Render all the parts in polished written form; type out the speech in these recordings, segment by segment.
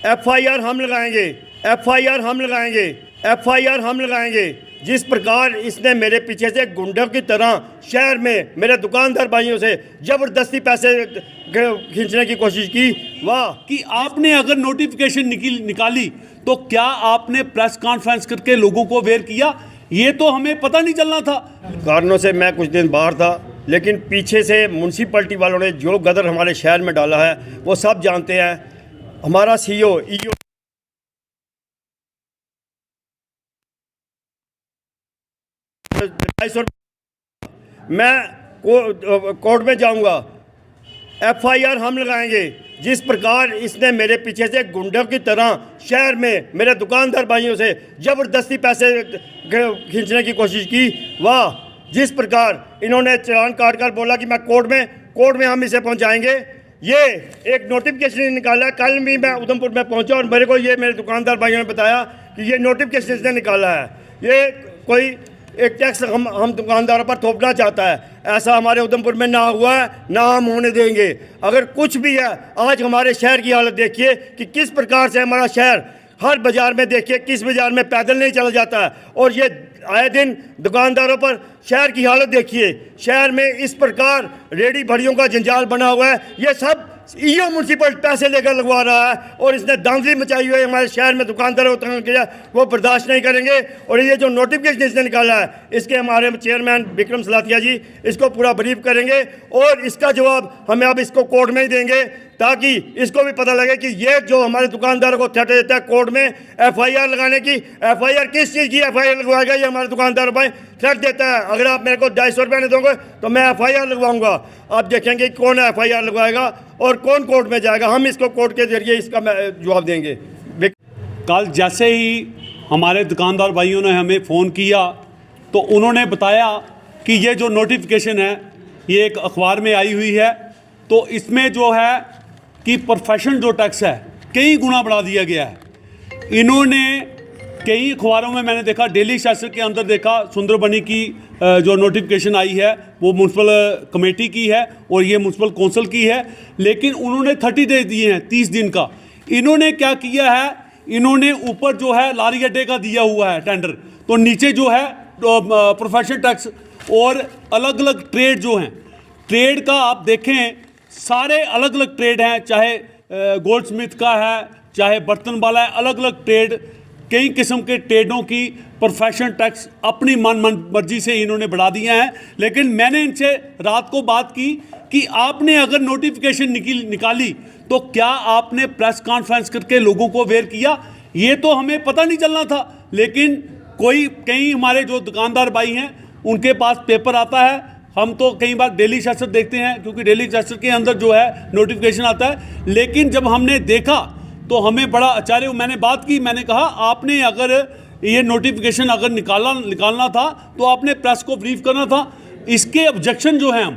FIR हम लगाएंगे, FIR हम लगाएंगे, एफआईआर हम लगाएंगे। जिस प्रकार इसने मेरे पीछे से गुंडों की तरह शहर में मेरे दुकानदार भाइयों से ज़बरदस्ती पैसे खींचने की कोशिश की, वाह। कि आपने अगर नोटिफिकेशन निकाली तो क्या आपने प्रेस कॉन्फ्रेंस करके लोगों को अवेयर किया? ये तो हमें पता नहीं चलना था। कारणों से मैं कुछ दिन बाहर था, लेकिन पीछे से म्यूनसिपैलिटी वालों ने जो गदर हमारे शहर में डाला है वो सब जानते हैं। हमारा सीईओ ईओ मैं कोर्ट में जाऊंगा, एफआईआर हम लगाएंगे। जिस प्रकार इसने मेरे पीछे से गुंडों की तरह शहर में मेरे दुकानदार भाइयों से ज़बरदस्ती पैसे खींचने की कोशिश की, वाह। जिस प्रकार इन्होंने चालान काट कर बोला कि मैं कोर्ट में हम इसे पहुंचाएंगे। ये एक नोटिफिकेशन निकाला। कल भी मैं उधमपुर में पहुंचा और मेरे को ये मेरे दुकानदार भाइयों ने बताया कि ये नोटिफिकेशन इसने निकाला है। ये कोई एक टैक्स हम दुकानदारों पर थोपना चाहता है। ऐसा हमारे उधमपुर में ना हुआ है, ना हम होने देंगे। अगर कुछ भी है, आज हमारे शहर की हालत देखिए कि किस प्रकार से हमारा शहर, हर बाज़ार में देखिए किस बाज़ार में पैदल नहीं चला जाता है। और ये आए दिन दुकानदारों पर शहर की हालत देखिए। शहर में इस प्रकार रेडी भड़ियों का जंजाल बना हुआ है। ये सब ईओ म्यूनसिपल पैसे लेकर लगवा रहा है और इसने धांधली मचाई हुई है हमारे शहर में दुकानदारों को तंग किया, वो बर्दाश्त नहीं करेंगे। और ये जो नोटिफिकेशन इसने निकाला है, इसके हमारे चेयरमैन विक्रम सलाथिया जी इसको पूरा ब्रीफ करेंगे और इसका जवाब हमें अब इसको कोर्ट में ही देंगे, ताकि इसको भी पता लगे कि ये जो हमारे दुकानदारों को थ्रेट देता है कोर्ट में एफआईआर लगाने की। एफआईआर किस चीज़ की एफआईआर लगवाएगा? ये हमारे दुकानदारों पर थ्रेट देता है, अगर आप मेरे को 250 रुपये नहीं दोगे तो मैं एफआईआर लगवाऊंगा। आप देखेंगे कौन एफआईआर लगवाएगा और कौन कोर्ट में जाएगा। हम इसको कोर्ट के जरिए इसका जवाब देंगे। कल जैसे ही हमारे दुकानदार भाइयों ने हमें फ़ोन किया तो उन्होंने बताया कि ये जो नोटिफिकेशन है ये एक अखबार में आई हुई है, तो इसमें जो है कि प्रोफेशनल जो टैक्स है कई गुना बढ़ा दिया गया है। इन्होंने कई अखबारों में मैंने देखा, डेली शासक के अंदर देखा सुंदरबनी की जो नोटिफिकेशन आई है वो म्यूनसिपल कमेटी की है और ये म्यूनसिपल कौंसिल की है, लेकिन उन्होंने 30 डेज दिए हैं, 30 दिन का। इन्होंने क्या किया है, इन्होंने ऊपर जो है लारी अड्डे का दिया हुआ है टेंडर, तो नीचे जो है प्रोफेशनल टैक्स और अलग अलग ट्रेड जो हैं, ट्रेड का आप देखें सारे अलग अलग ट्रेड हैं, चाहे गोल्ड स्मिथ का है, चाहे बर्तन वाला है, अलग अलग ट्रेड, कई किस्म के ट्रेडों की प्रोफेशनल टैक्स अपनी मन मर्जी से इन्होंने बढ़ा दिया है। लेकिन मैंने इनसे रात को बात की कि आपने अगर नोटिफिकेशन निकाली तो क्या आपने प्रेस कॉन्फ्रेंस करके लोगों को अवेयर किया? ये तो हमें पता नहीं चलना था। लेकिन कई हमारे जो दुकानदार भाई हैं उनके पास पेपर आता है, हम तो कई बार डेली शासक देखते हैं क्योंकि डेली शासक के अंदर जो है नोटिफिकेशन आता है। लेकिन जब हमने देखा तो हमें बड़ा आश्चर्य, मैंने बात की, मैंने कहा आपने अगर ये नोटिफिकेशन अगर निकालना था तो आपने प्रेस को ब्रीफ करना था। इसके ऑब्जेक्शन जो हैं,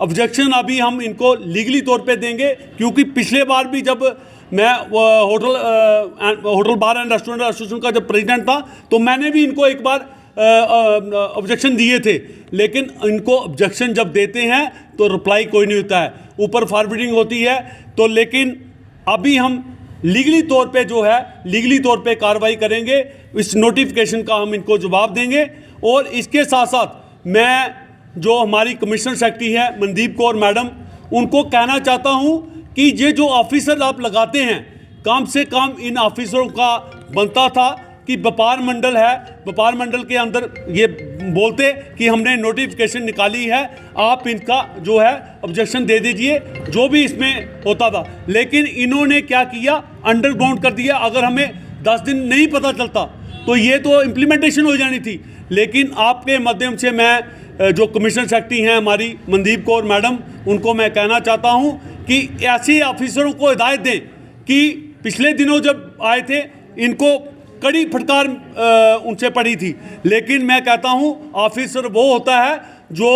ऑब्जेक्शन अभी हम इनको लीगली तौर पे देंगे, क्योंकि पिछले बार भी जब मैं hotel bar and restaurant association का जब प्रेसिडेंट था तो मैंने भी इनको एक बार ऑब्जेक्शन दिए थे, लेकिन इनको ऑब्जेक्शन जब देते हैं तो रिप्लाई कोई नहीं होता है, ऊपर फॉरवर्डिंग होती है। तो लेकिन अभी हम लीगली तौर पे जो है लीगली तौर पे कार्रवाई करेंगे, इस नोटिफिकेशन का हम इनको जवाब देंगे। और इसके साथ साथ मैं जो हमारी कमिश्नर सेक्रेटरी है मनदीप कौर मैडम, उनको कहना चाहता हूं कि ये जो ऑफिसर आप लगाते हैं, कम से कम इन ऑफिसरों का बनता था कि व्यापार मंडल है, व्यापार मंडल के अंदर ये बोलते कि हमने नोटिफिकेशन निकाली है, आप इनका जो है ऑब्जेक्शन दे दीजिए, जो भी इसमें होता था। लेकिन इन्होंने क्या किया, अंडरग्राउंड कर दिया। अगर हमें 10 दिन नहीं पता चलता तो ये तो इम्प्लीमेंटेशन हो जानी थी। लेकिन आपके माध्यम से मैं जो कमिश्नर सेक्रेटरी हैं हमारी मनदीप कौर मैडम, उनको मैं कहना चाहता हूँ कि ऐसे ऑफिसरों को हिदायत दें कि पिछले दिनों जब आए थे इनको कड़ी फटकार उनसे पड़ी थी। लेकिन मैं कहता हूं ऑफिसर वो होता है जो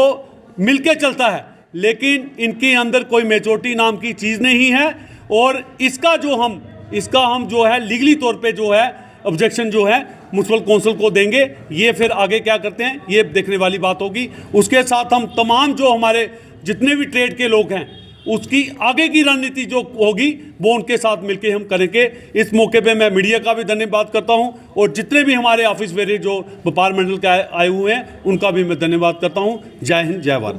मिलके चलता है, लेकिन इनके अंदर कोई मेजॉरिटी नाम की चीज़ नहीं है। और इसका हम जो है लीगली तौर पे जो है ऑब्जेक्शन जो है म्यूनसिपल कौंसिल को देंगे। ये फिर आगे क्या करते हैं ये देखने वाली बात होगी। उसके साथ हम तमाम जो हमारे जितने भी ट्रेड के लोग हैं उसकी आगे की रणनीति जो होगी वो उनके साथ मिलकर हम करेंगे। इस मौके पे मैं मीडिया का भी धन्यवाद करता हूं और जितने भी हमारे ऑफिस वेरे जो व्यापार मंडल के आए हुए हैं उनका भी मैं धन्यवाद करता हूं। जय हिंद, जय भारत।